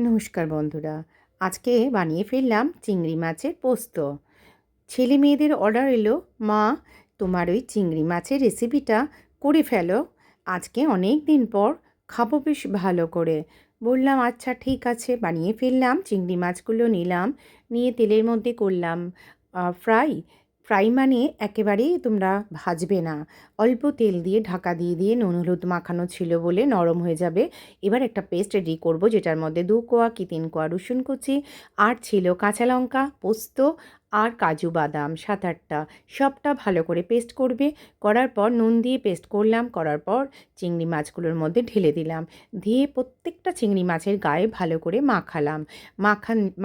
নমস্কার বন্ধুরা, আজকে বানিয়ে ফেললাম চিংড়ি মাছের পোস্ত। ছেলে মেয়েদের অর্ডার এলো, মা তোমার ওই চিংড়ি মাছের রেসিপিটা করে ফেলো, আজকে অনেক দিন পর খাবো বেশ ভালো করে। বললাম আচ্ছা ঠিক আছে, বানিয়ে ফেললাম। চিংড়ি মাছগুলো নিলাম, নিয়ে তেলের মধ্যে করলাম ফ্রাই। ফ্রাই মানে একেবারেই তোমরা ভাজবে না, অল্প তেল দিয়ে ঢাকা দিয়ে দিয়ে নুন হলুদ মাখানো ছিল বলে নরম হয়ে যাবে। এবার একটা পেস্ট রেডি করব, যেটার মধ্যে 2 কোয়া কি 3 কোয়া রসুন কুচি, আর ছিল কাঁচা লঙ্কা, পোস্ত আর কাজু বাদাম 7-8টা। সবটা ভালো করে পেস্ট করবে। করার পর নুন দিয়ে পেস্ট করলাম, করার পর চিংড়ি মাছগুলোর মধ্যে ঢেলে দিলাম, দিয়ে প্রত্যেকটা চিংড়ি মাছের গায়ে ভালো করে মাখালাম।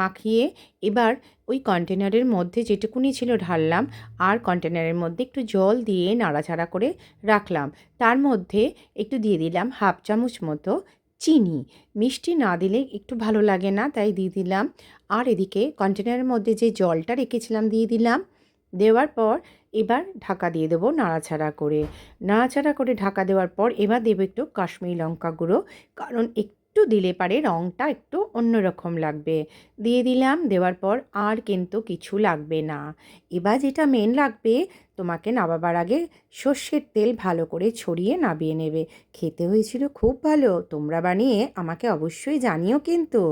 মাখিয়ে এবার ওই কন্টেনারের মধ্যে যেটুকুনি ছিল ঢাললাম, আর কন্টেনারের মধ্যে একটু জল দিয়ে নাড়াচাড়া করে রাখলাম। তার মধ্যে একটু দিয়ে দিলাম হাফ চামচ মতো চিনি। মিষ্টি না দিলে একটু ভালো লাগে না, তাই দিয়ে দিলাম। আর এদিকে কন্টেনারের মধ্যে যে জলটা রেখেছিলাম দিয়ে দিলাম। দেওয়ার পর এবার ঢাকা দিয়ে দেবো নাড়াচাড়া করে। নাড়াচাড়া করে ঢাকা দেওয়ার পর এবার দেবো একটু কাশ্মীরি লঙ্কা গুঁড়ো, কারণ একটু দিলে পারে রঙটা একটু অন্যরকম লাগবে। দিয়ে দিলাম, দেওয়ার পর আর কিন্তু কিছু লাগবে না। এবার যেটা মেন লাগবে, তোমাকে নামাবার আগে সর্ষের তেল ভালো করে ছড়িয়ে নামিয়ে নেবে। খেতে হয়েছিল খুব ভালো। তোমরা বানিয়ে আমাকে অবশ্যই জানিও কিন্তু।